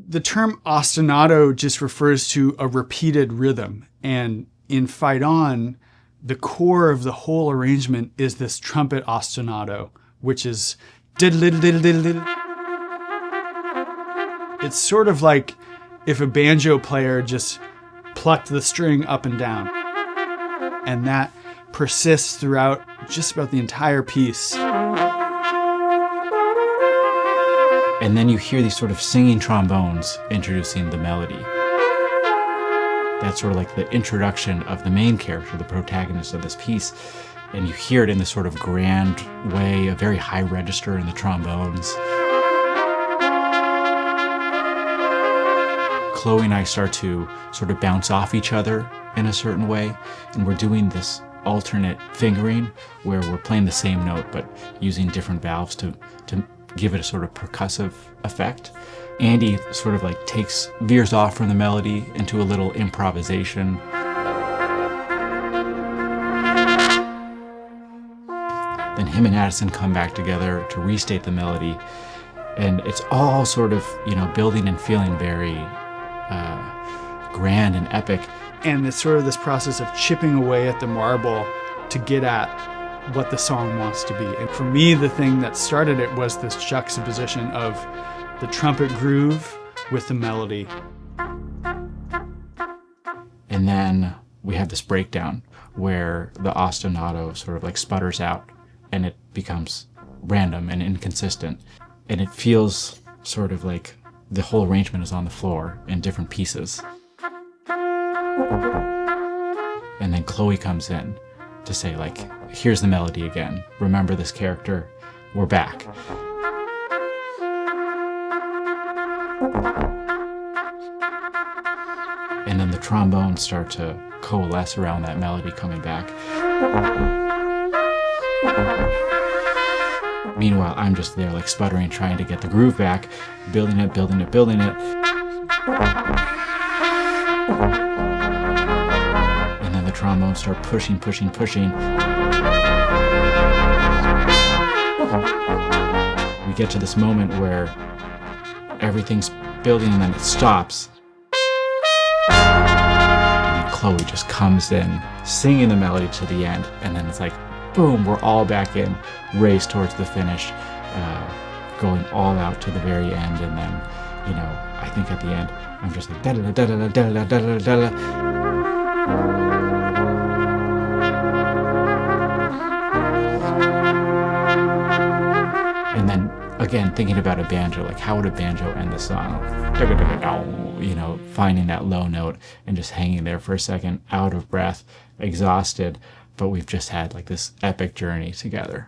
The term ostinato just refers to a repeated rhythm. And in Fight On, the core of the whole arrangement is this trumpet ostinato, which is diddle-diddle-diddle-diddle. It's sort of like if a banjo player just plucked the string up and down. And that persists throughout just about the entire piece. And then you hear these sort of singing trombones introducing the melody. That's sort of like the introduction of the main character, the protagonist of this piece. And you hear it in this sort of grand way, a very high register in the trombones. Chloe and I start to sort of bounce off each other in a certain way. And we're doing this alternate fingering where we're playing the same note but using different valves to give it a sort of percussive effect. Andy sort of like veers off from the melody into a little improvisation. Then him and Addison come back together to restate the melody. And it's all sort of, building and feeling very grand and epic. And it's sort of this process of chipping away at the marble to get at what the song wants to be. And for me, the thing that started it was this juxtaposition of the trumpet groove with the melody. And then we have this breakdown where the ostinato sort of like sputters out and it becomes random and inconsistent. And it feels sort of like the whole arrangement is on the floor in different pieces. And then Chloe comes in to say, like, here's the melody again. Remember this character. We're back. And then the trombones start to coalesce around that melody coming back. Meanwhile, I'm just there like sputtering, trying to get the groove back, building it. And then the trombones start pushing. We get to this moment where everything's building and then it stops. And Chloe just comes in, singing the melody to the end, and then it's like, boom, we're all back in, race towards the finish, going all out to the very end. And then, I think at the end, I'm just like, da-da-da-da-da-da-da-da-da-da. And then, again, thinking about a banjo, like how would a banjo end the song? Finding that low note and just hanging there for a second, out of breath, exhausted, but we've just had like this epic journey together.